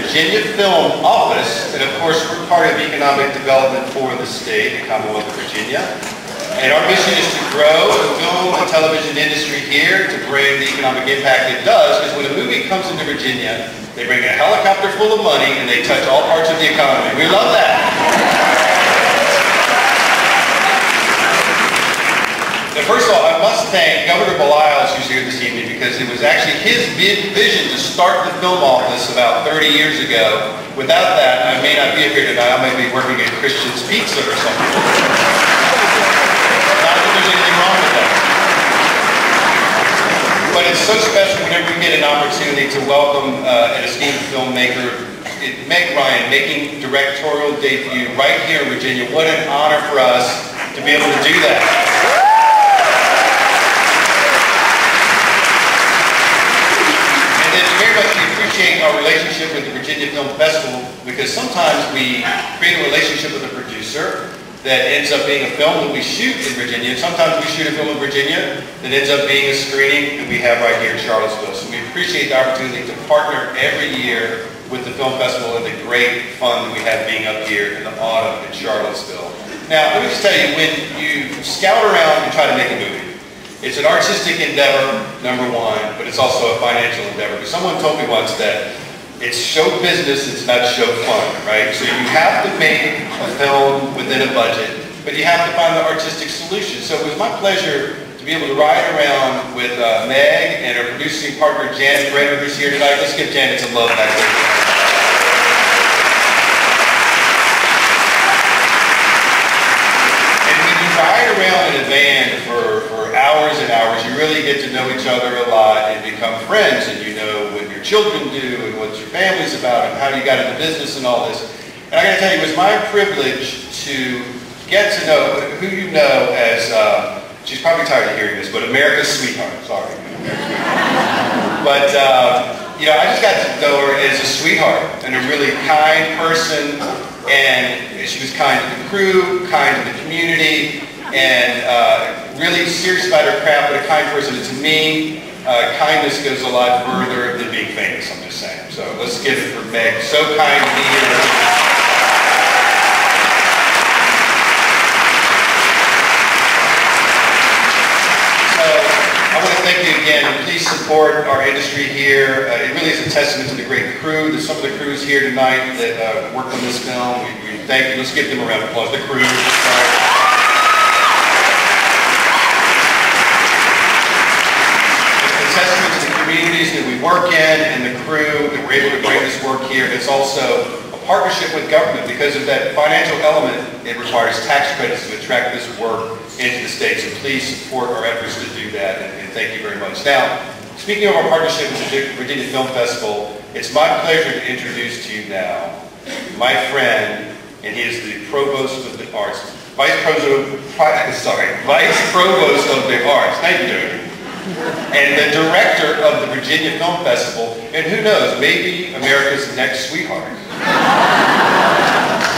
Virginia Film Office, and of course we're part of economic development for the state, the Commonwealth of Virginia. And our mission is to grow the film and television industry here to bring the economic impact it does, because when a movie comes into Virginia, they bring a helicopter full of money and they touch all parts of the economy. We love that. And first of all, I must thank Governor Belials, who's here this evening, because it was actually his vision to start the film office about 30 years ago. Without that, I may not be here tonight. I might be working at Christian's Pizza or something. Not that there's anything wrong with that. But it's so special whenever we get an opportunity to welcome an esteemed filmmaker, Meg Ryan, making directorial debut right here in Virginia. What an honor for us to be able to do that. Very much we appreciate our relationship with the Virginia Film Festival, because sometimes we create a relationship with a producer that ends up being a film that we shoot in Virginia, and sometimes we shoot a film in Virginia that ends up being a screening that we have right here in Charlottesville. So we appreciate the opportunity to partner every year with the film festival and the great fun that we have being up here in the autumn in Charlottesville. Now, let me just tell you, when you scout around and try to make a movie, it's an artistic endeavor, number one, but it's also a financial endeavor. Because someone told me once that it's show business, it's not show fun, right? So you have to make a film within a budget, but you have to find the artistic solution. So it was my pleasure to be able to ride around with Meg and her producing partner, Brenner, who's here tonight. Let's give Janet some love back there. Ride around in a van for hours and hours, you really get to know each other a lot and become friends, and you know what your children do and what your family's about and how you got into business and all this. And I got to tell you, it was my privilege to get to know who you know as, she's probably tired of hearing this, but America's sweetheart, sorry. But, you know, I just got to know her as a sweetheart and a really kind person, and she was kind to the crew, kind to the community, and really serious about her craft, but a kind person. And to me, kindness goes a lot further than being famous, I'm just saying. So let's give it for Meg. So kind to be here. So I want to thank you again, and please support our industry here. It really is a testament to the great crew. There's some of the crews here tonight that worked on this film. We thank you. Let's give them a round of applause. The crew. Testament to the communities that we work in and the crew that we're able to bring this work here. It's also a partnership with government. Because of that financial element, it requires tax credits to attract this work into the state. So please support our efforts to do that, and thank you very much. Now, speaking of our partnership with the Virginia Film Festival, it's my pleasure to introduce to you now my friend, and he is the Provost of the Arts, Vice Provost of the Arts. Thank you, Jody. And the director of the Virginia Film Festival, and who knows, maybe America's next sweetheart.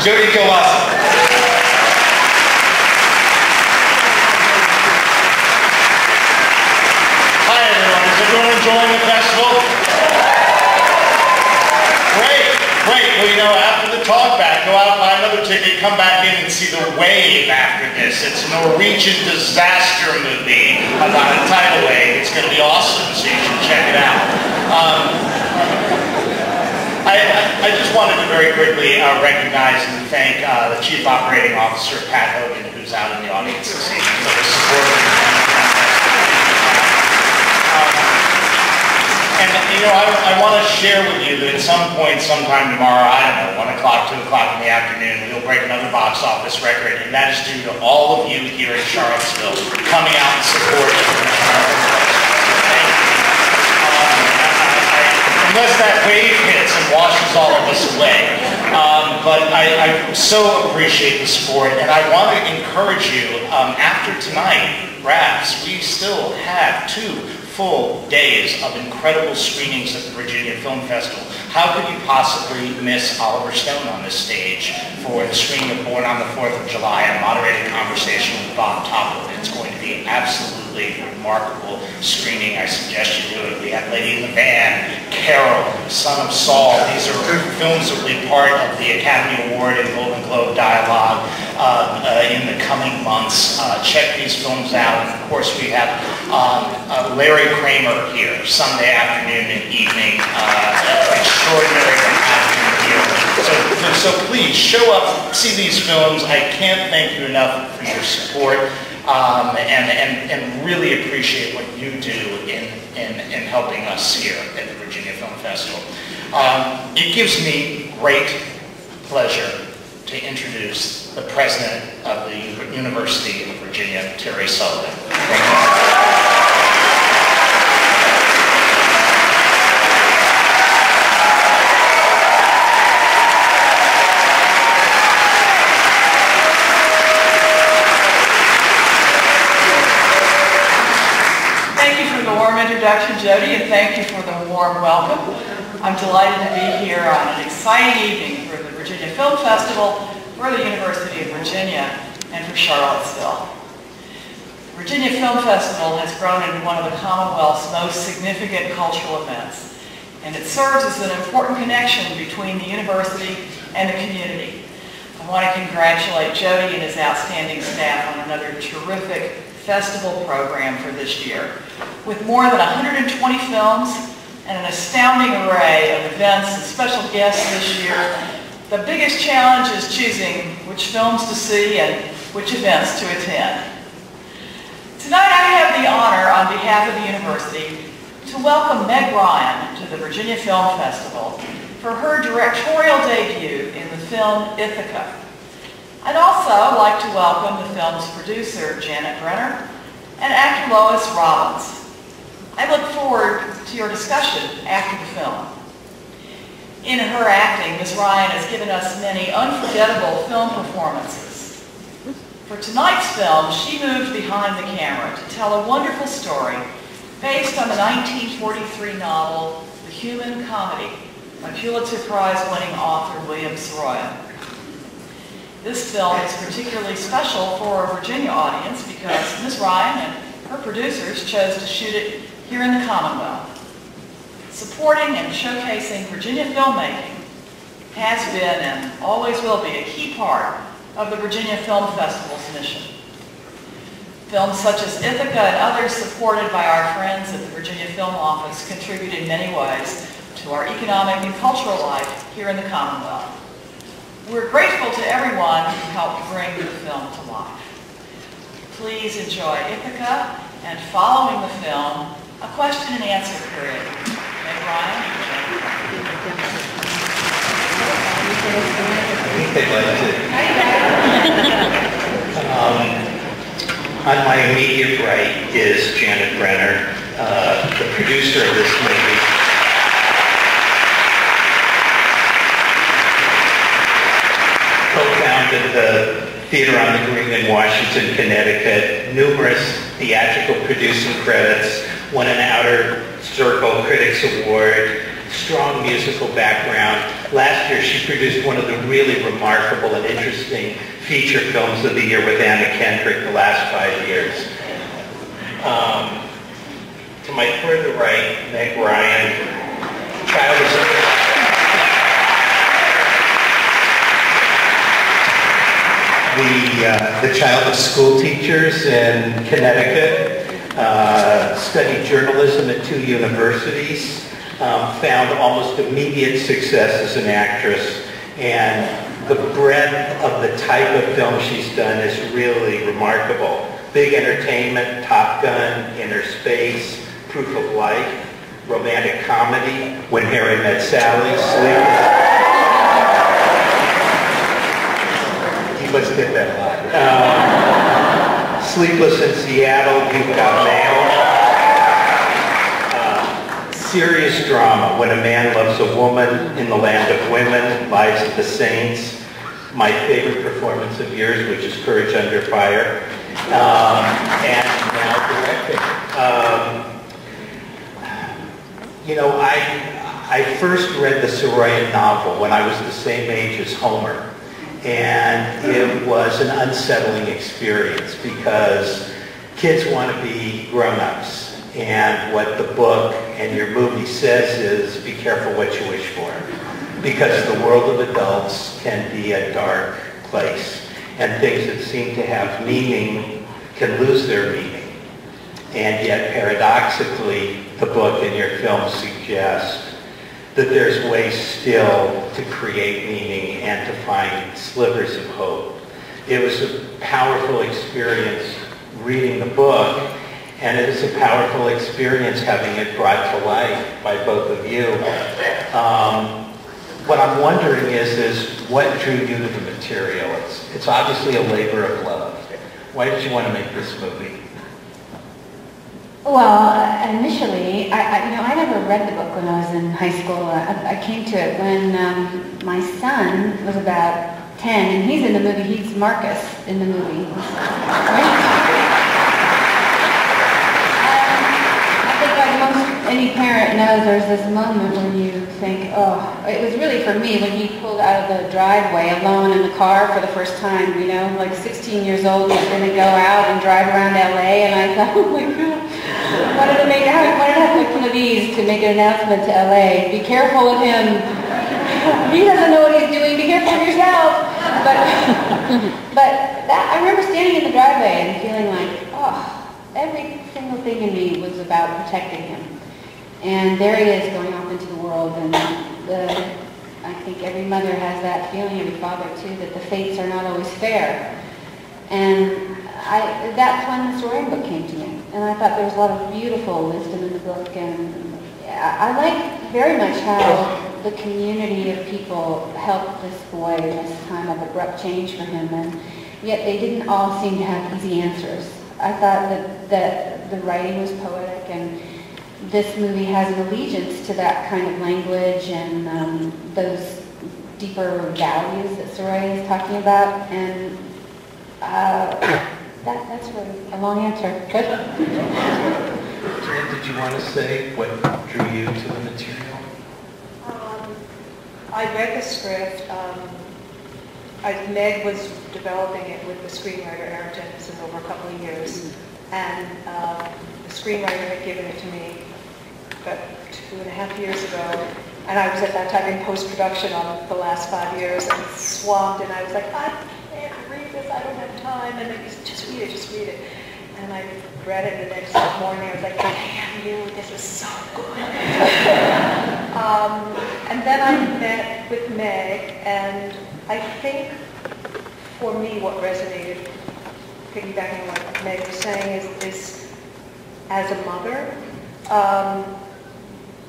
Jody Kielbasa. Hi everyone, is everyone enjoying the festival? Great, great. Well, you know, after the talk back, go out, buy another ticket, come back in and see The Wave after this. It's a Norwegian disaster movie about a tidal wave. It's going to be awesome, so you should check it out. I just wanted to very quickly recognize and thank the Chief Operating Officer, Pat Hogan, who's out in the audience this evening for the support. And, you know, I want to share with you that at some point, sometime tomorrow, I don't know, 1 o'clock, 2 o'clock in the afternoon, we'll break another box office record, and that is due to all of you here in Charlottesville coming out and supporting Thank you. Unless that wave hits and washes all of us away, But I so appreciate the support, and I want to encourage you, after tonight wraps, we still have 2 full days of incredible screenings at the Virginia Film Festival. How could you possibly miss Oliver Stone on this stage for the screening of Born on the 4th of July and a moderated conversation with Bob Topol? It's going to be an absolutely remarkable screening. I suggest you do it. We have Lady in the Van, Carol, Son of Saul. These are films that will be part of the Academy Award and Golden Globe dialogue in the coming months. Check these films out. And of course, we have Larry Kramer here Sunday afternoon and evening. Extraordinary to have him here. So please show up, see these films. I can't thank you enough for your support, and really appreciate what you do in helping us here at the Virginia Film Festival. It gives me great pleasure to introduce the president of the University of Virginia, Teresa Sullivan. Thank you. Introduction, Jody, and thank you for the warm welcome. I'm delighted to be here on an exciting evening for the Virginia Film Festival, for the University of Virginia, and for Charlottesville. The Virginia Film Festival has grown into one of the Commonwealth's most significant cultural events, and it serves as an important connection between the university and the community. I want to congratulate Jody and his outstanding staff on another terrific festival program for this year. With more than 120 films and an astounding array of events and special guests this year, the biggest challenge is choosing which films to see and which events to attend. Tonight I have the honor, on behalf of the university, to welcome Meg Ryan to the Virginia Film Festival for her directorial debut in the film Ithaca. I'd also like to welcome the film's producer, Janet Brenner, and actor Lois Robbins. I look forward to your discussion after the film. In her acting, Ms. Ryan has given us many unforgettable film performances. For tonight's film, she moved behind the camera to tell a wonderful story based on the 1943 novel, The Human Comedy, by Pulitzer Prize-winning author William Saroyan. This film is particularly special for a Virginia audience because Ms. Ryan and her producers chose to shoot it here in the Commonwealth. Supporting and showcasing Virginia filmmaking has been and always will be a key part of the Virginia Film Festival's mission. Films such as Ithaca and others supported by our friends at the Virginia Film Office contribute in many ways to our economic and cultural life here in the Commonwealth. We're grateful to everyone who helped bring the film to life. Please enjoy Ithaca, and following the film, a question and answer period. Meg Ryan. On my immediate right is Janet Brenner, the producer of this movie. Co-founded the Theater on the Green in Washington, Connecticut, numerous theatrical producing credits, won an Outer Circle Critics Award, strong musical background. Last year she produced one of the really remarkable and interesting feature films of the year with Anna Kendrick the last 5 years. To my further right, Meg Ryan, the child of school teachers in Connecticut, studied journalism at 2 universities, found almost immediate success as an actress, and the breadth of the type of film she's done is really remarkable. Big Entertainment, Top Gun, Inner Space, Proof of Life, romantic comedy, When Harry Met Sally, Let's get that Sleepless in Seattle, You've Got Mail, serious drama. When a Man Loves a Woman, In the Land of Women, Lives of the Saints, my favorite performance of yours, which is Courage Under Fire, and now directing. You know, I first read the Saroyan novel when I was the same age as Homer, and it was an unsettling experience because kids want to be grown-ups. And what the book and your movie says is, be careful what you wish for. Because the world of adults can be a dark place. And things that seem to have meaning can lose their meaning. And yet, paradoxically, the book and your film suggest that there's ways still to create meaning and to find slivers of hope. It was a powerful experience reading the book. And it is a powerful experience having it brought to life by both of you. What I'm wondering is what drew you to the material? It's obviously a labor of love. Why did you want to make this movie? Well, initially, I never read the book when I was in high school. I came to it when my son was about 10, and he's in the movie. He's Marcus in the movie. Right? Any parent knows there's this moment when you think, oh, it was really for me when he pulled out of the driveway alone in the car for the first time, you know, like 16 years old, he was going to go out and drive around LA, and I thought, oh my God, wanted to have like one of these to make an announcement to LA, be careful of him, he doesn't know what he's doing, be careful of yourself. But I remember standing in the driveway and feeling like, oh, every single thing in me was about protecting him. And there he is going off into the world, and I think every mother has that feeling, every father too, that the fates are not always fair. And that's when the Saroyan book came to me. And I thought there was a lot of beautiful wisdom in the book, and I like very much how the community of people helped this boy in this time of abrupt change for him, and yet they didn't all seem to have easy answers. I thought that the writing was poetic, and this movie has an allegiance to that kind of language and those deeper values that Saroyan is talking about, and that's really a long answer. Good? Jen, did you want to say what drew you to the material? I read the script. Meg was developing it with the screenwriter Eric Jenkinson over a couple of years, and the screenwriter had given it to me about 2.5 years ago, and I was at that time in post-production on the last 5 years and swamped, and I was like, I can't read this, I don't have time, and they said, just read it. And I read it the next morning, I was like, damn you, this is so good. And then I met with Meg, and I think for me what resonated, piggybacking on what Meg was saying, is as a mother,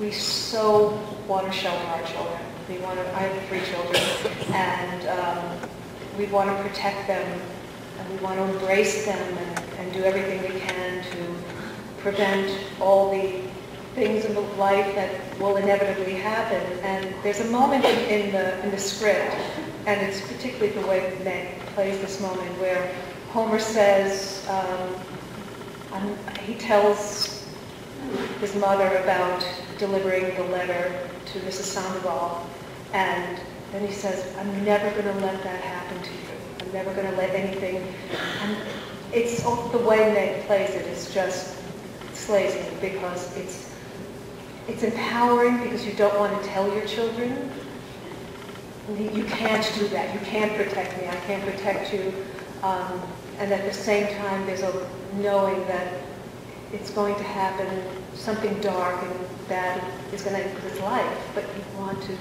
we so want to shelter our children. I have 3 children, and we want to protect them, and we want to embrace them and do everything we can to prevent all the things in the life that will inevitably happen. And there's a moment in the script, and it's particularly the way Meg plays this moment, where Homer says, he tells his mother about delivering the letter to Mrs. Sandoval, and then he says, I'm never going to let that happen to you. I'm never going to let anything, and it's the way Meg plays it is just slays me, because it's empowering, because you don't want to tell your children, you can't do that. You can't protect me. I can't protect you. And at the same time, there's a knowing that it's going to happen, something dark and bad is going to enter his life, but you want to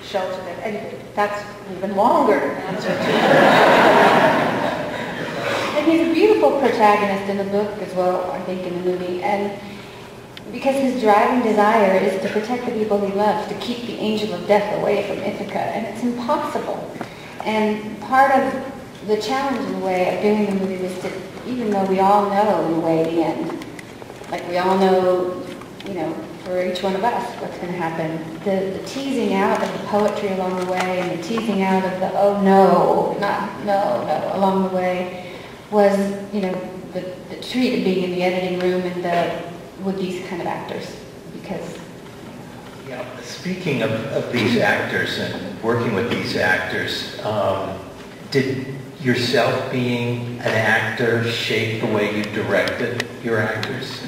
shelter them. And that's even longer answer to And he's a beautiful protagonist in the book as well, I think, in the movie. And because his driving desire is to protect the people he loves, to keep the angel of death away from Ithaca, and it's impossible. And part of the challenge in a way of doing the movie was to, even though we all know in a way the end, like we all know you know, for each one of us, what's going to happen. The teasing out of the poetry along the way, and the teasing out of the, oh no, not, no, no, along the way, was, you know, the treat of being in the editing room and with these kind of actors, because... Yeah, speaking of these actors and working with these actors, did yourself being an actor shape the way you directed your actors?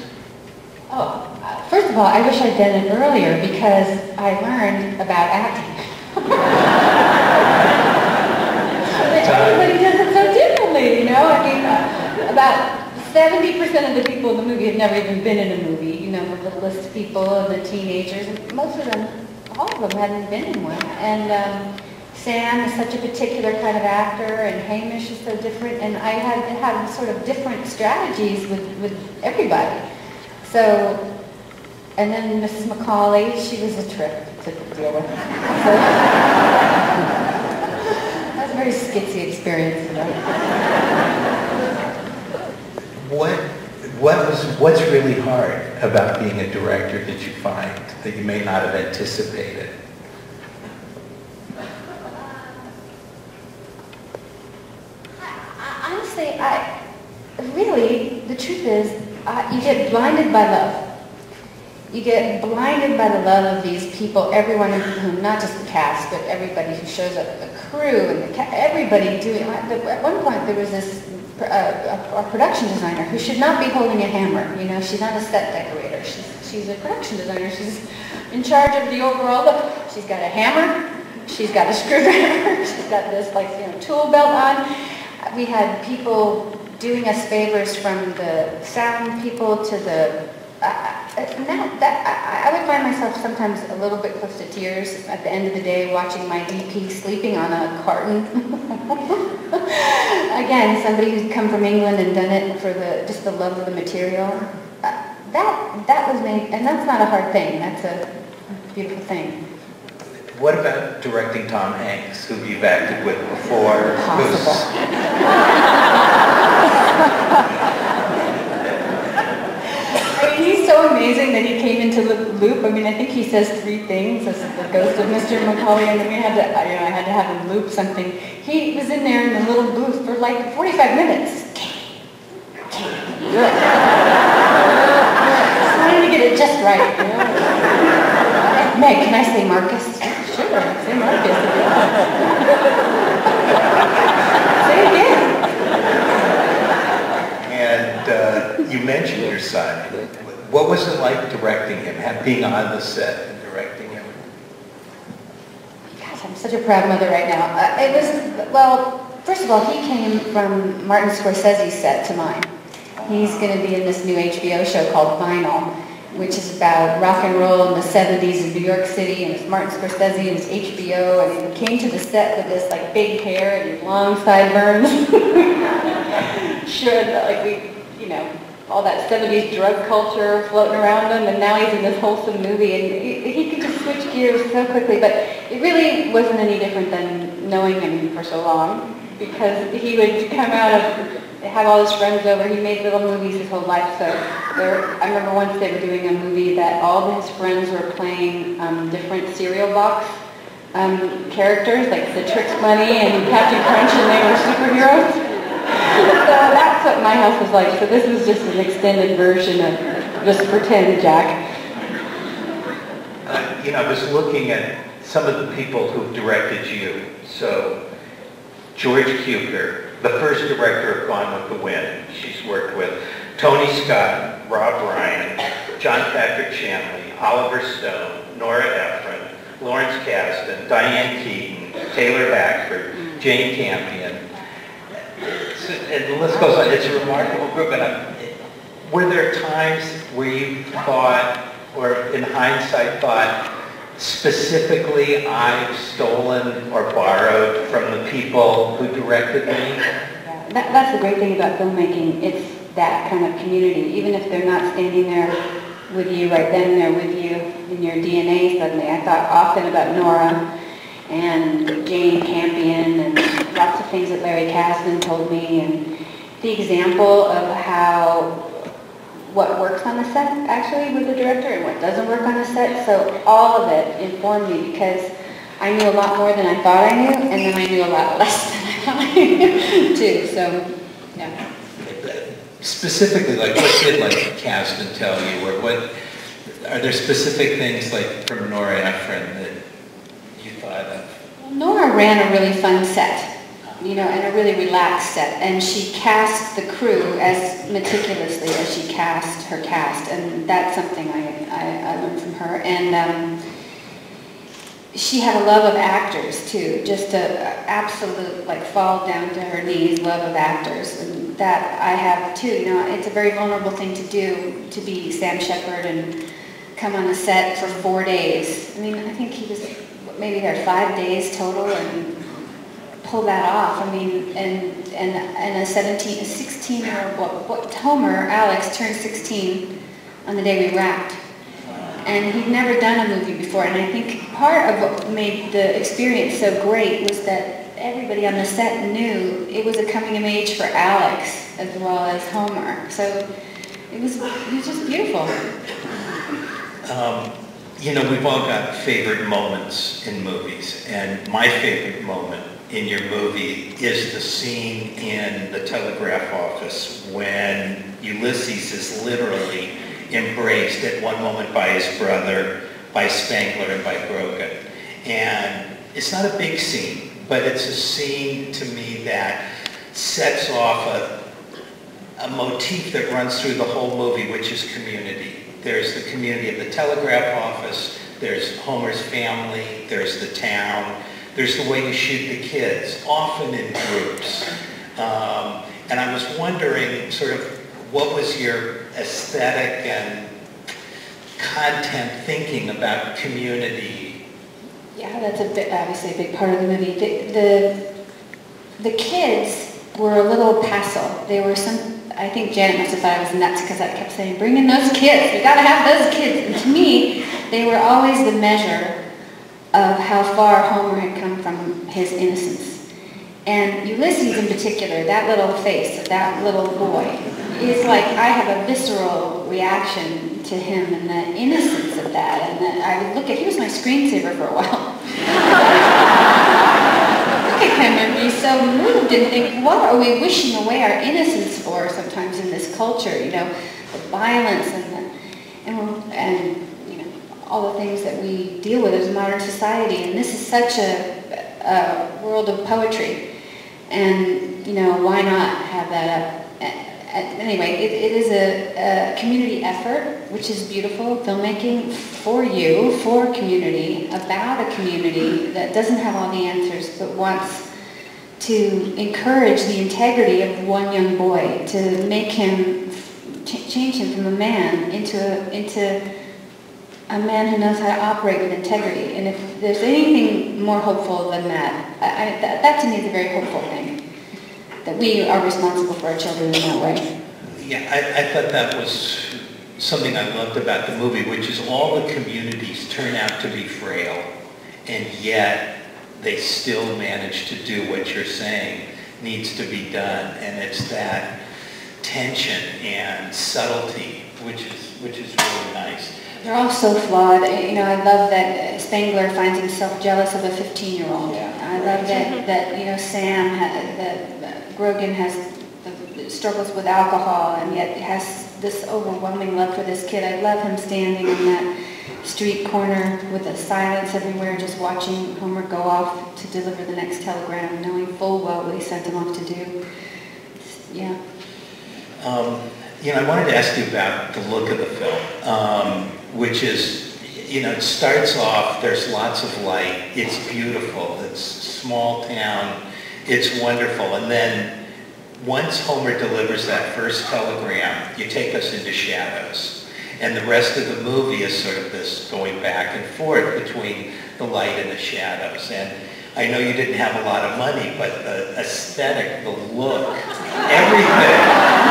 Oh, first of all, I wish I'd done it earlier because I learned about acting. Everybody does it so differently, you know? I mean, about 70% of the people in the movie have never even been in a movie. You know, the littlest people and the teenagers, and most of them, all of them hadn't been in one. And Sam is such a particular kind of actor, and Hamish is so different, and I had to have sort of different strategies with everybody. So, and then Mrs. Macaulay, she was a trip to deal with. So, that was a very skitsy experience, you know. What's really hard about being a director that you find that you may not have anticipated? Honestly, really, the truth is, you get blinded by love. You get blinded by the love of these people, everyone of whom, not just the cast, but everybody who shows up, the crew, and everybody doing. At one point, there was this a production designer who should not be holding a hammer. You know, she's not a set decorator. She's a production designer. She's in charge of the overall look. She's got a hammer. She's got a screwdriver. She's got this, like, you know, tool belt on. We had people doing us favors, from the sound people to the... I would find myself sometimes a little bit close to tears at the end of the day watching my DP sleeping on a carton. Again, somebody who's come from England and done it for just the love of the material. That was made, and that's not a hard thing. That's a beautiful thing. What about directing Tom Hanks, who you've acted with before? I mean, he's so amazing that he came into the loop. I mean, I think he says 3 things as the ghost of Mr. Macaulay, and then we had to, you know, I had to have him loop something. He was in there in the little booth for like 45 minutes. Trying to get it just right. You know? Meg, can I say Marcus? Sure, say Marcus. Say it again. And you mentioned your son. What was it like directing him, being on the set and directing him? Gosh, I'm such a proud mother right now. It was, well, first of all, he came from Martin Scorsese's set to mine. He's going to be in this new HBO show called Vinyl, which is about rock and roll in the 70s in New York City, and it's Martin Scorsese and it's HBO, and he came to the set with this like big hair and these long sideburns. Should, like, we, you know, all that 70s drug culture floating around him, and now he's in this wholesome movie, and he could just switch gears so quickly, but it really wasn't any different than knowing him for so long, because he would come out of, have all his friends over. He made little movies his whole life, so I remember once they were doing a movie that all of his friends were playing different cereal box characters, like the Trix Bunny and Captain Crunch, and they were superheroes. So that's what my house was like. So this was just an extended version of just pretend Jack. You know, I was looking at some of the people who've directed you. So George Cukor, the first director of Gone with the Wind, she's worked with Tony Scott, Rob Ryan, John Patrick Shanley, Oliver Stone, Nora Ephron, Lawrence Kasdan, Diane Keaton, Taylor Hackford, Jane Campion. And the list goes on. It's a remarkable group. And were there times where you thought, or in hindsight thought, specifically I've stolen or borrowed from the people who directed me? Yeah, that's the great thing about filmmaking. It's that kind of community. Even if they're not standing there with you right then, they're with you in your DNA suddenly. I thought often about Nora and Jane Campion and lots of things that Larry Kasdan told me, and the example of how what works on the set, actually, with the director, and what doesn't work on the set. So all of it informed me, because I knew a lot more than I thought I knew, and then I knew a lot less than I thought I knew, too. So, yeah. Specifically, like, what did, like, Kasdan tell you, or what, are there specific things, like, from Nora Ephron that you thought of? Well, Nora ran a really fun set, you know, and a really relaxed set, and she cast the crew as meticulously as she cast her cast, and that's something I learned from her. And she had a love of actors too, just a absolute, like, fall down to her knees love of actors, and that I have too. You know, it's a very vulnerable thing to do, to be Sam Shepard and come on the set for 4 days. I mean, I think he was maybe there 5 days total, and pull that off. I mean, and a 16 or what Homer, Alex, turned 16 on the day we wrapped. And he'd never done a movie before, and I think part of what made the experience so great was that everybody on the set knew it was a coming of age for Alex as well as Homer. So it was just beautiful. You know, we've all got favorite moments in movies, and my favorite moment in your movie is the scene in the telegraph office when Ulysses is literally embraced at one moment by his brother, by Spangler, and by Grogan. And it's not a big scene, but it's a scene to me that sets off a motif that runs through the whole movie, which is community. There's the community of the telegraph office, there's Homer's family, there's the town, there's the way you shoot the kids, often in groups. And I was wondering, sort of, what was your aesthetic and content thinking about community? Yeah, that's obviously a big part of the movie. The kids were a little passive. They were I think Janet must have thought I was nuts because I kept saying, bring in those kids. We got to have those kids. And to me, they were always the measure of how far Homer had come from his innocence. And Ulysses in particular, that little face of that little boy, is like, I have a visceral reaction to him and the innocence of that. And that I would look at, he was my screensaver for a while. Look at him and be so moved and think, what are we wishing away our innocence for sometimes in this culture? You know, the violence and you know, all the things that we deal with as modern society. And this is such a world of poetry. And, you know, why not have that up? Anyway, it is a community effort, which is beautiful, filmmaking for you, for community, about a community that doesn't have all the answers, but wants to encourage the integrity of one young boy, to make him, change him from a man into a man who knows how to operate with integrity. And if there's anything more hopeful than that, that to me is a very hopeful thing. That we are responsible for our children in that way. Yeah, I thought that was something I loved about the movie, which is all the communities turn out to be frail, and yet they still manage to do what you're saying needs to be done. And it's that tension and subtlety, which is really nice. They're all so flawed. You know, I love that Spangler finds himself jealous of a 15-year-old. Yeah. I love that you know, Sam, that Grogan struggles with alcohol and yet has this overwhelming love for this kid. I love him standing in that street corner with the silence everywhere, just watching Homer go off to deliver the next telegram, knowing full well what he sent him off to do. Yeah. You know, I wanted to ask you about the look of the film, which is, you know, it starts off, there's lots of light, it's beautiful, it's small town, it's wonderful, and then once Homer delivers that first telegram, you take us into shadows. And the rest of the movie is sort of this going back and forth between the light and the shadows. And I know you didn't have a lot of money, but the aesthetic, the look, everything,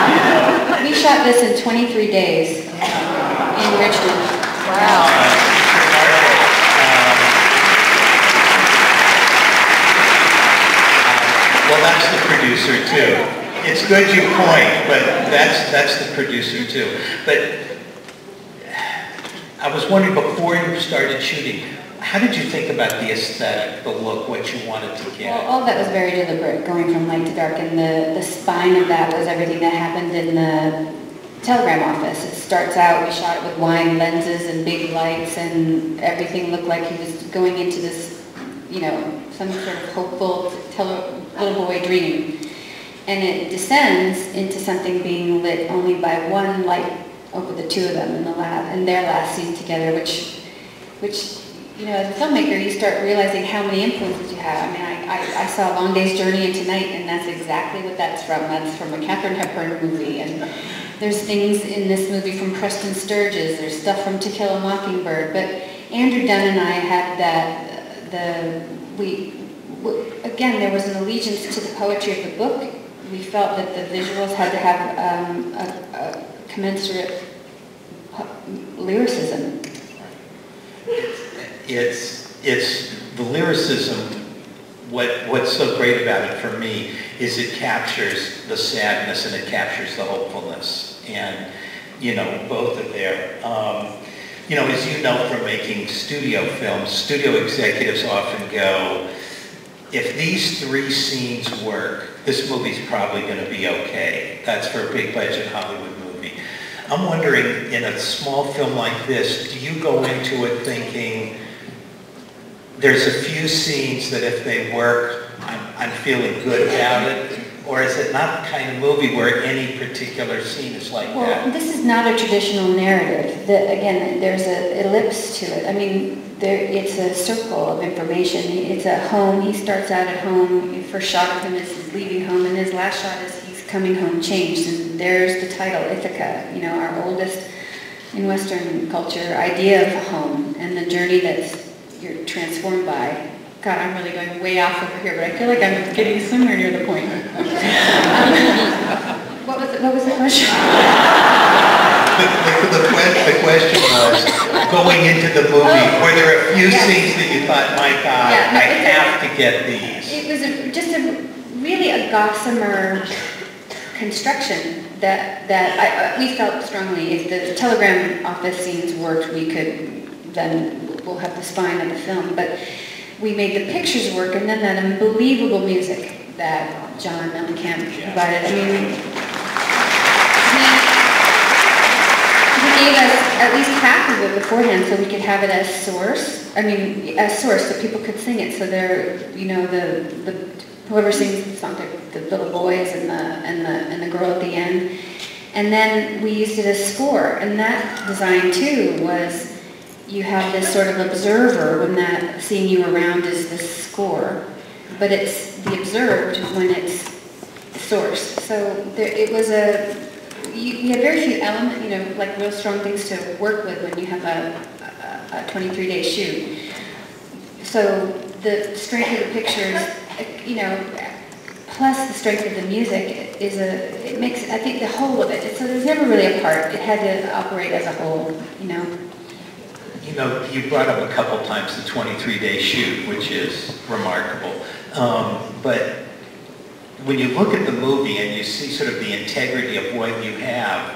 you know. We shot this in 23 days in Richmond. Wow. Well, that's the producer, too. It's good you point, but that's the producer too. But I was wondering, before you started shooting, how did you think about the aesthetic, the look, what you wanted to get? Well, all that was very deliberate, going from light to dark, and the spine of that was everything that happened in the telegram office. It starts out, we shot it with wide lenses and big lights, and everything looked like he was going into this, you know, some sort of hopeful little boy dream. And it descends into something being lit only by one light over the two of them in the lab, in their last scene together, which, you know, as a filmmaker, you start realizing how many influences you have. I mean, I saw Long Day's Journey into Night, and that's exactly what that's from. That's from a Katharine Hepburn movie, and there's things in this movie from Preston Sturges, there's stuff from To Kill a Mockingbird, but Andrew Dunn and I had that, again, there was an allegiance to the poetry of the book. We felt that the visuals had to have a commensurate lyricism. It's the lyricism. What's so great about it for me is it captures the sadness and it captures the hopefulness, and you know, both are there. You know, as you know from making studio films, studio executives often go, if these three scenes work, this movie's probably going to be okay. That's for a big budget Hollywood movie. I'm wondering, in a small film like this, do you go into it thinking, there's a few scenes that if they work, I'm feeling good about it? Or is it not the kind of movie where any particular scene is like that? Well, this is not a traditional narrative. Again, there's an ellipse to it. I mean, it's a circle of information. It's a home. He starts out at home. The first shot of him is he's leaving home, and his last shot is he's coming home changed. And there's the title, Ithaca, you know, our oldest, in Western culture, idea of home and the journey that you're transformed by. God, I'm really going way off over here, but I feel like I'm getting somewhere near the point. What was the question? The question was, going into the movie, were there a few scenes that you thought, my God, I have to get these? It was just really a gossamer construction that we felt strongly. If the telegram office scenes worked, we'll have the spine of the film. But we made the pictures work, and then that unbelievable music that John Mellencamp provided. I mean, he gave us at least half of it beforehand so we could have it as source. I mean, as source, so people could sing it. So they're, you know, whoever sings the song, the little boys and the girl at the end. And then we used it as score, and that design too was, you have this sort of observer when that seeing you around is the score, but it's the observed when it's the source. So it was you had very few elements, you know, like real strong things to work with when you have a 23-day shoot. So the strength of the pictures, you know, plus the strength of the music it makes, I think, the whole of it. So there's never really a part. It had to operate as a whole, you know. You know, you brought up a couple times the 23-day shoot, which is remarkable. But when you look at the movie and you see sort of the integrity of what you have,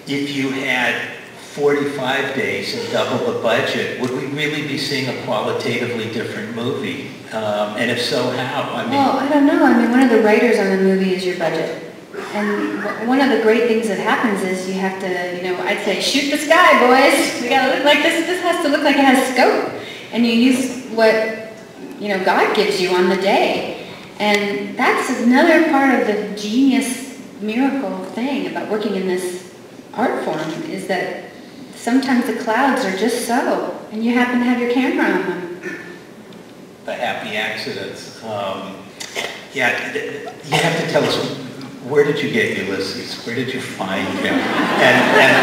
if you had 45 days and double the budget, would we really be seeing a qualitatively different movie? And if so, how? I mean, well, I don't know. I mean, one of the writers on the movie is your budget. And one of the great things that happens is you have to, you know, I'd say, shoot the sky, boys. We gotta look like this. This has to look like it has scope. And you use what, you know, God gives you on the day. And that's another part of the genius miracle thing about working in this art form, is that sometimes the clouds are just so, and you happen to have your camera on them. The happy accidents. Yeah, you have to tell us, where did you get Ulysses? Where did you find him? And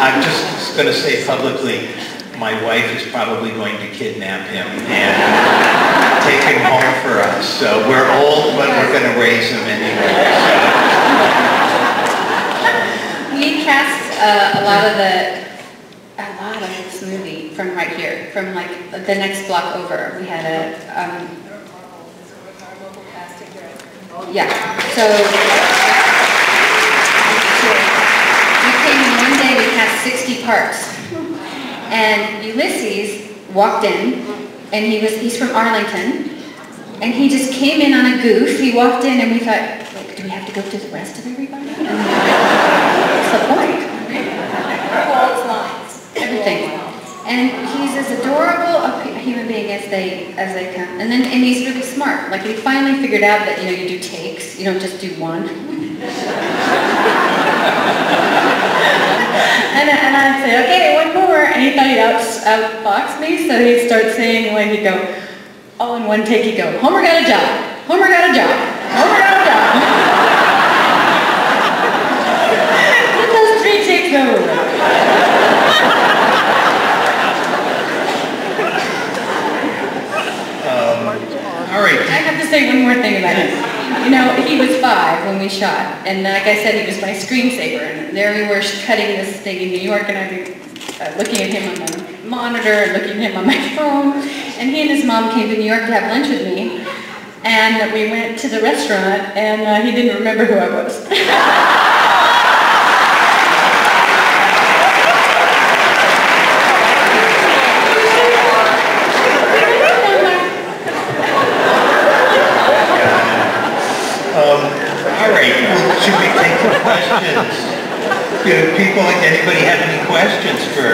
I'm just going to say publicly, my wife is probably going to kidnap him and take him home for us. So we're old, but we're going to raise him anyway. So. We cast a lot of this movie from right here, from like the next block over. We had a Yeah. So we came in one day, we had 60 parts. And Ulysses walked in, and he's from Arlington, and he just came in on a goof. He walked in, and we thought, like, do we have to go through the rest of everybody? What's the point? Everything. And he's as adorable a human being as they come. And he's really smart. Like, we finally figured out that, you do takes. You don't just do one. And I'd say, okay, one more. And he thought he'd outfox me, so he'd start saying, like, he'd go, all in one take, he'd go, Homer got a job. Homer got a job. Homer got a job. Get those 3 takes over with. All right. I have to say one more thing about him. He was 5 when we shot, and like I said, he was my screensaver, and there we were cutting this thing in New York, and I'd be looking at him on the monitor and looking at him on my phone, and he and his mom came to New York to have lunch with me, and we went to the restaurant, and he didn't remember who I was. All right, should we take some questions? Anybody have any questions for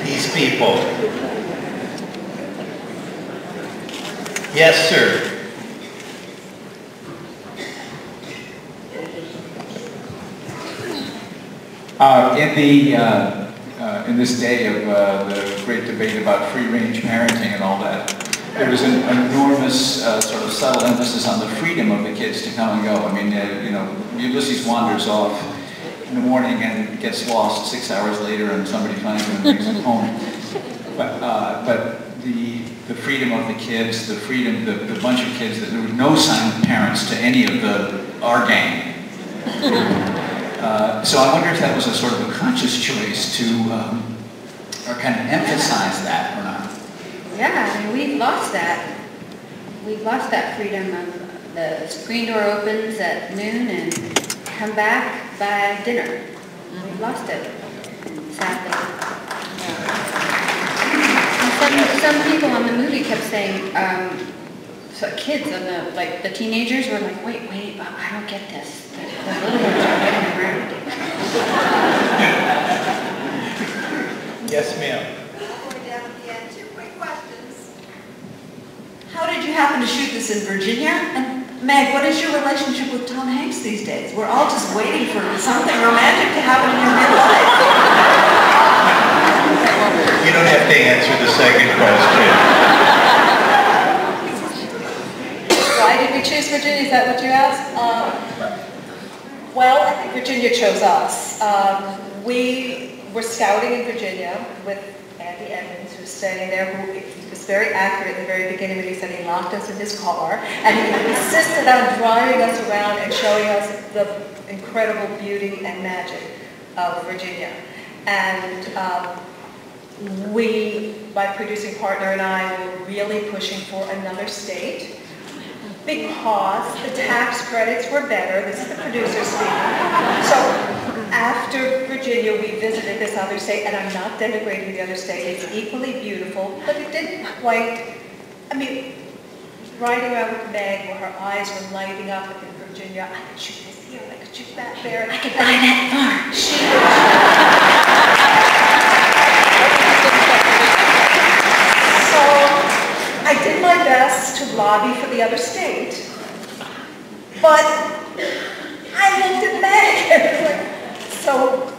these people? Yes, sir. In this day of the great debate about free-range parenting and all that, there was an enormous sort of subtle emphasis on the freedom of the kids to come and go. I mean, Ulysses wanders off in the morning and gets lost 6 hours later, and somebody finds him and brings him home. But the freedom of the kids, the bunch of kids, that there was no sign of parents to any of our gang. So I wonder if that was a sort of a conscious choice to or kind of emphasize that or not. Yeah, I mean, we've lost that. We've lost that freedom of the screen door opens at noon and come back by dinner. We've lost it, sadly. And some people on the movie kept saying, so kids on the teenagers were like, wait, I don't get this. The little ones are running around. Yes, ma'am. How did you happen to shoot this in Virginia? And Meg, what is your relationship with Tom Hanks these days? We're all just waiting for something romantic to happen in your midlife. You don't have to answer the second question. Why did we choose Virginia? Is that what you asked? Well, I think Virginia chose us. We were scouting in Virginia with Andy Edmunds, who's standing there, who was very accurate at the very beginning when he said he locked us in his car, and he insisted on driving us around and showing us the incredible beauty and magic of Virginia. And we, my producing partner and I, were really pushing for another state because the tax credits were better. This is the producer speaking. So after Virginia, we visited this other state, and I'm not denigrating the other state. It's equally beautiful, but it didn't quite, I mean, riding around with Meg, where her eyes were lighting up in Virginia, I could shoot this here, I could shoot that there. I could buy that farm. So I did my best to lobby for the other state, but I looked at Meg. So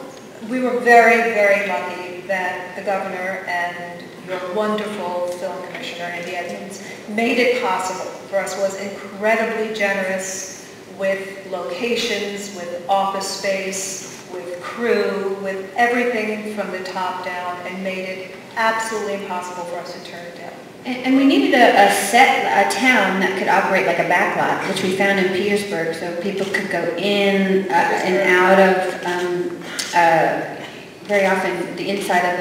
we were very, very lucky that the governor and your wonderful film commissioner, Andy Edmunds, made it possible for us, was incredibly generous with locations, with office space, with crew, with everything from the top down, and made it absolutely impossible for us to turn it down. And we needed a town that could operate like a backlot, which we found in Petersburg, so people could go in and out of. Very often, the inside of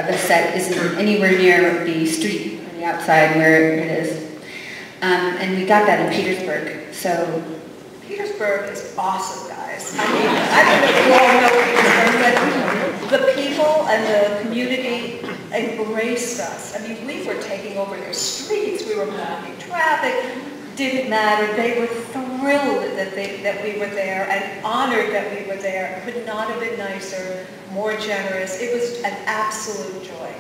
the set isn't anywhere near the street or the outside where it is. And we got that in Petersburg. So Petersburg is awesome, guys. I mean, I don't know if you all know Petersburg, but the people and the community embraced us. I mean, we were taking over their streets, we were blocking traffic, didn't matter. They were thrilled that we were there and honored that we were there. Could not have been nicer, more generous. It was an absolute joy.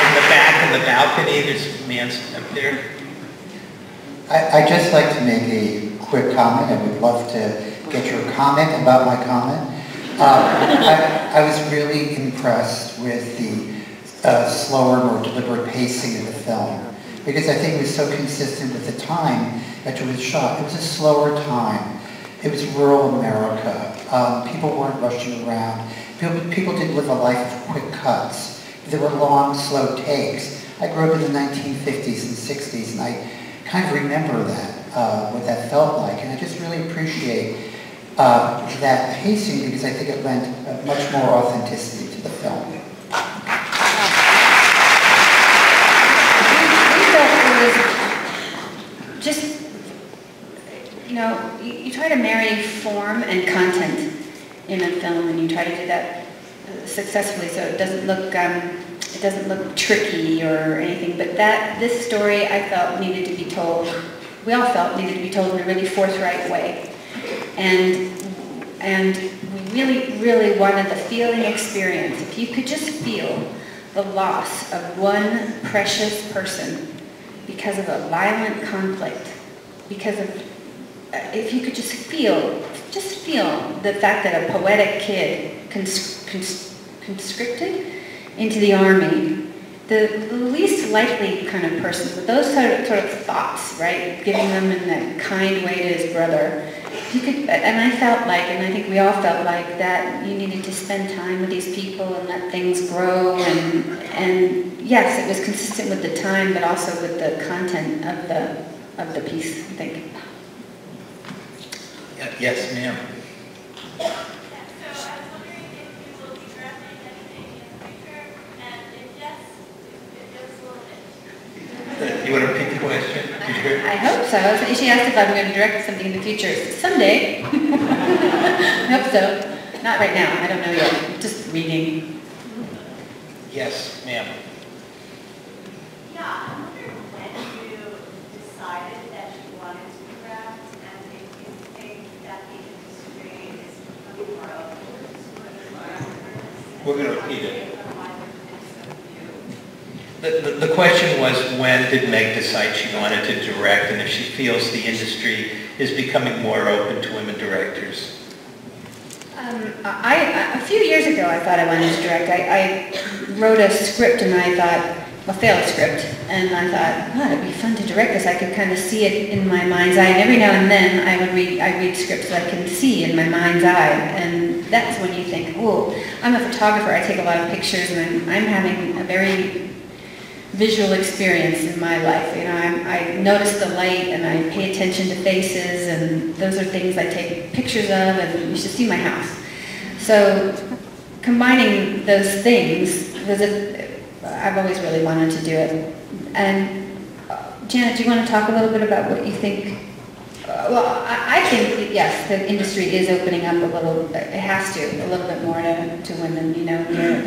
In the back, in the balcony, there's a man up there. I'd just like to make a quick comment. I would love to get your comment about my comment. I was really impressed with the slower, more deliberate pacing of the film, because I think it was so consistent with the time that it was shot. It was a slower time. It was rural America. People weren't rushing around. People didn't live a life of quick cuts. There were long, slow takes. I grew up in the 1950s and 60s, and I kind of remember that, what that felt like. And I just really appreciate that pacing, because I think it lent much more authenticity to the film. We felt it was just, you know, you try to marry form and content in a film, and you try to do that successfully, so it doesn't look tricky or anything. But this story, I felt, needed to be told. We all felt needed to be told in a really forthright way, and we really, really wanted the feeling experience. If you could just feel the loss of one precious person because of a violent conflict, because of, if you could just feel the fact that a poetic kid conscripted into the army, the least likely kind of person, with those sort of thoughts, right, giving them in that kind way to his brother, you could, and I felt like, and I think we all felt like, that you needed to spend time with these people and let things grow, and yes, it was consistent with the time, but also with the content of the piece, I think. Yes, ma'am. So I was wondering if you will be directing anything in the future, and if yes, just a little bit. You want to repeat the question? Did you hear it? I hope so. She asked if I'm going to direct something in the future. Someday. I hope so. Not right now. I don't know yet. Just reading. Yes, ma'am. Yeah, I wonder when you decided that you wanted to direct, and if you think that the industry is becoming more open to actors. We're going to repeat it. The question was, when did Meg decide she wanted to direct, and if she feels the industry is becoming more open to women directors? A few years ago, I thought I wanted to direct. I wrote a script, and I thought, a failed script, and I thought, oh, it'd be fun to direct this. I could kind of see it in my mind's eye, and every now and then I read scripts that I can see in my mind's eye, and that's when you think, oh, I'm a photographer. I take a lot of pictures, and I'm having a very visual experience in my life. You know, I notice the light, and I pay attention to faces, and those are things I take pictures of, and you should see my house. So combining those things was I've always really wanted to do it. And Janet, do you want to talk a little bit about what you think? Well, I think that, yes, the industry is opening up a little. It has to, a little bit more to women. You know, we're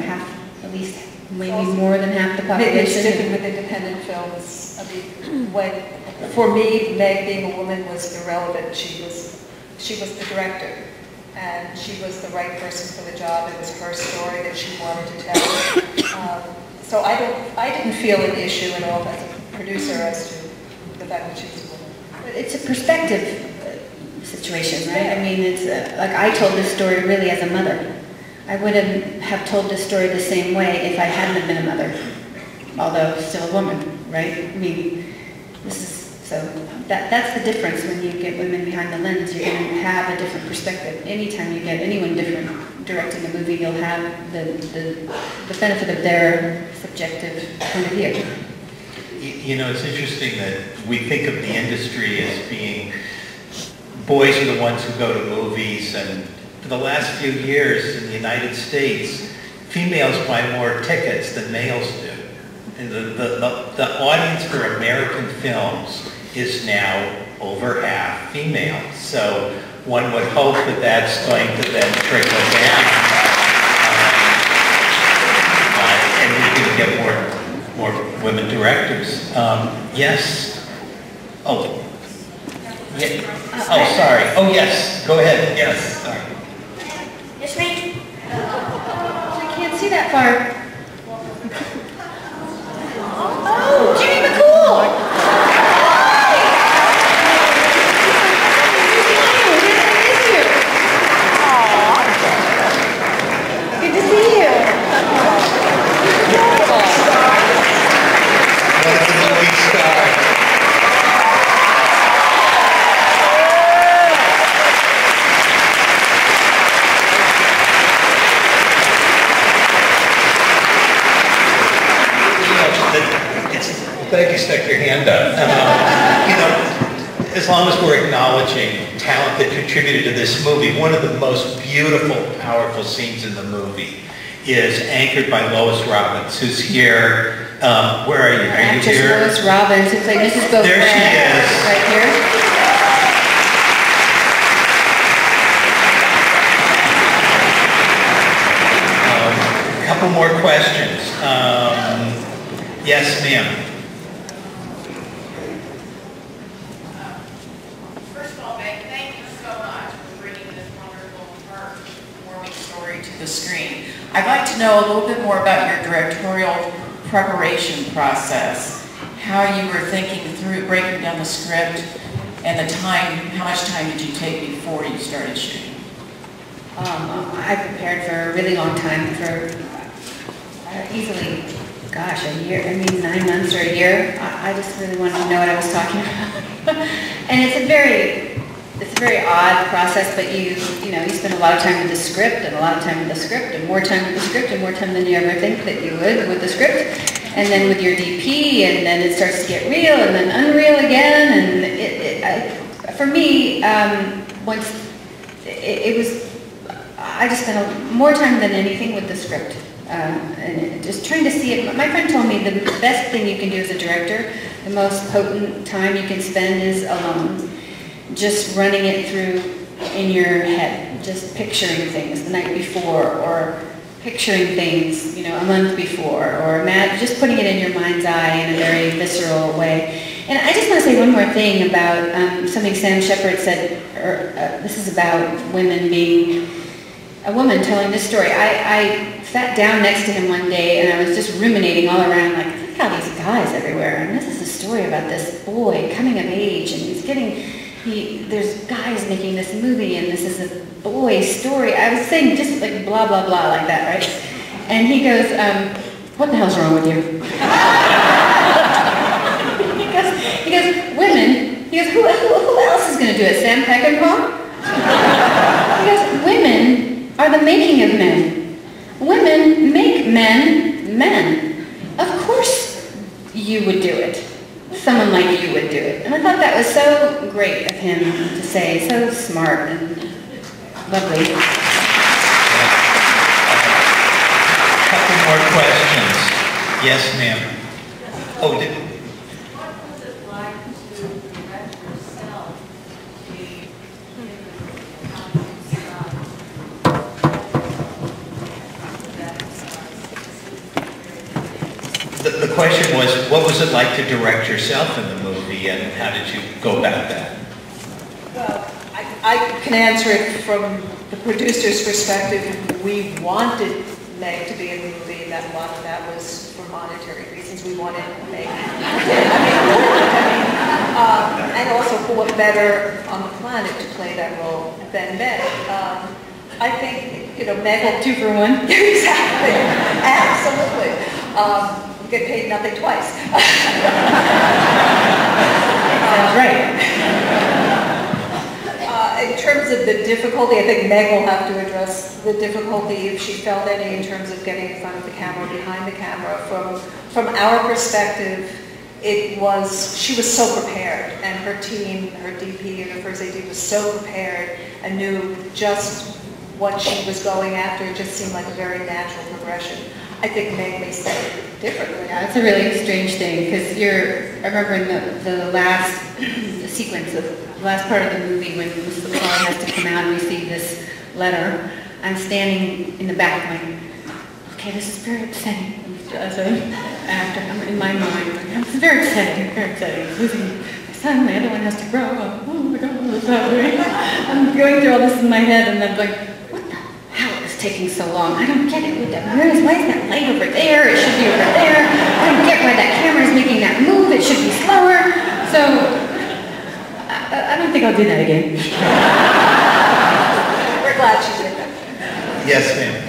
at least maybe more than half the population. It's different with independent films. I mean, for me, Meg being a woman was irrelevant. She was the director, and she was the right person for the job. It was her story that she wanted to tell. So I didn't feel an issue at all as a producer as to the fact that she was a woman. But it's a perspective situation, right? I mean, it's like I told this story really as a mother. I wouldn't have told this story the same way if I hadn't been a mother, although still a woman, right? I mean, that's the difference when you get women behind the lens. You're going to have a different perspective. Anytime you get anyone different directing a movie, you'll have the benefit of their subjective point of view. You know, it's interesting that we think of the industry as being, boys are the ones who go to movies, and for the last few years in the United States, females buy more tickets than males do. And the audience for American films is now over half female. So one would hope that that's going to then trickle down. And we can get more women directors. Yes? Oh. Yeah. Oh, sorry. Oh, yes. Go ahead. Yes. Sorry. Yes, ma'am. I can't see that far. Oh, Jimmy McCool! Good to see you. What a movie star. Glad you stuck your hand up. As long as we're acknowledging talent that contributed to this movie, one of the most beautiful, powerful scenes in the movie is anchored by Lois Robbins, who's here. Where are you? Are you here? Lois Robbins. It's like Mrs. Beaufort. There she is. Right here. A couple more questions. Yes, ma'am. The screen. I'd like to know a little bit more about your directorial preparation process, how you were thinking through breaking down the script, and the time, how much time did you take before you started shooting? I prepared for a really long time, for easily, gosh, a year, 9 months or a year. I just really wanted to know what I was talking about. And it's a very odd process, but you spend a lot of time with the script, and a lot of time with the script, and more time with the script, and more time than you ever think that you would with the script, and then with your DP, and then it starts to get real, and then unreal again, and for me, I just spent more time than anything with the script, and just trying to see it. My friend told me the best thing you can do as a director, the most potent time you can spend is alone. Just running it through in your head, just picturing things the night before, or picturing things, a month before, or just putting it in your mind's eye in a very visceral way. And I just want to say one more thing about something Sam Shepard said. This is about women being a woman telling this story. I sat down next to him one day, and I was just ruminating all around, like, look at all these guys everywhere, and this is a story about this boy coming of age, and there's guys making this movie, and this is a boy's story. I was saying just like blah, blah, blah, like that, right? And he goes, what the hell's wrong with you? he goes, women. He goes, who else is going to do it? Sam Peckinpah? He goes, women are the making of men. Women make men. Of course you would do it. Someone like you would do it. And I thought that was so great of him to say, so smart and lovely. A couple more questions. Yes, ma'am. Oh, what was it like to direct yourself? The question was, what was it like to direct yourself in the movie, and how did you go about that? Well, I can answer it from the producer's perspective. We wanted Meg to be in the movie, that a lot of that was for monetary reasons. We wanted Meg. And also, who was better on the planet to play that role than Meg? I think, Meg will 2 for 1. Exactly. Absolutely. Get paid nothing twice. That's right. In terms of the difficulty, I think Meg will have to address the difficulty if she felt any in terms of getting in front of the camera, behind the camera. From our perspective, she was so prepared, and her team, her DP and her first AD was so prepared and knew just what she was going after. It just seemed like a very natural progression. I think Meg may say it differently. Yeah, it's a really strange thing because I remember in the last sequence of the last part of the movie when Sullivan has to come out and receive this letter, I'm standing in the back going, okay, this is very upsetting. As an actor, I'm in my mind, it's very upsetting, very upsetting. Losing my son, my other one has to grow up. Oh my God, what's happening? I'm going through all this in my head and I'm like, what the hell is taking so long? I don't get it. Why is that light over there? It should be over there. I don't get why that camera is making that move. It should be slower. So, I don't think I'll do that again. We're glad she did that. Yes, ma'am.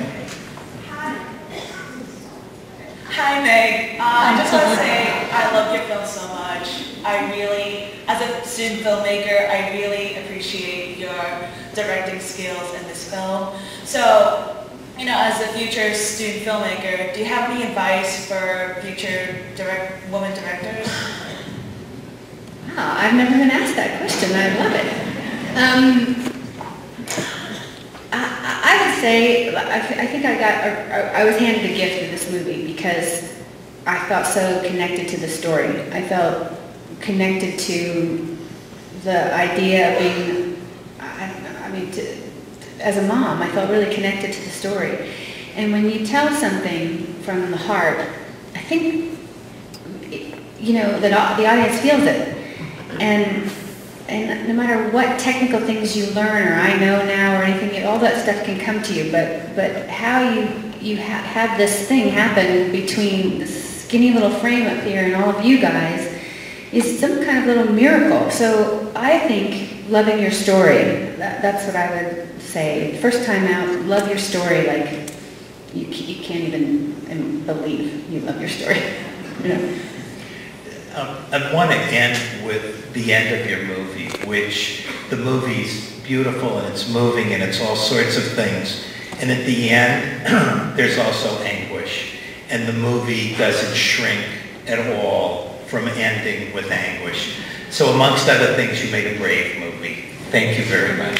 Hi, Meg. I just want to say I love your film so much. I really, as a student filmmaker, I really appreciate your directing skills in this film. So, you know, as a future student filmmaker, do you have any advice for future women directors? Wow, I've never been asked that question. I love it. I would say, I think I was handed a gift with this movie because I felt so connected to the story. I felt connected to the idea of being, as a mom, I felt really connected to the story. And when you tell something from the heart, I think, you know, that the audience feels it. And no matter what technical things you learn or I know now or anything, all that stuff can come to you. But how you have this thing happen between the skinny little frame up here and all of you guys is some kind of little miracle. So I think loving your story, that's what I would say. First time out, love your story like you can't even believe you love your story. You know? I want to end with the end of your movie, which the movie's beautiful and it's moving and it's all sorts of things. And at the end, there's also anguish. And the movie doesn't shrink at all from ending with anguish. So amongst other things, you made a brave movie. Thank you very much.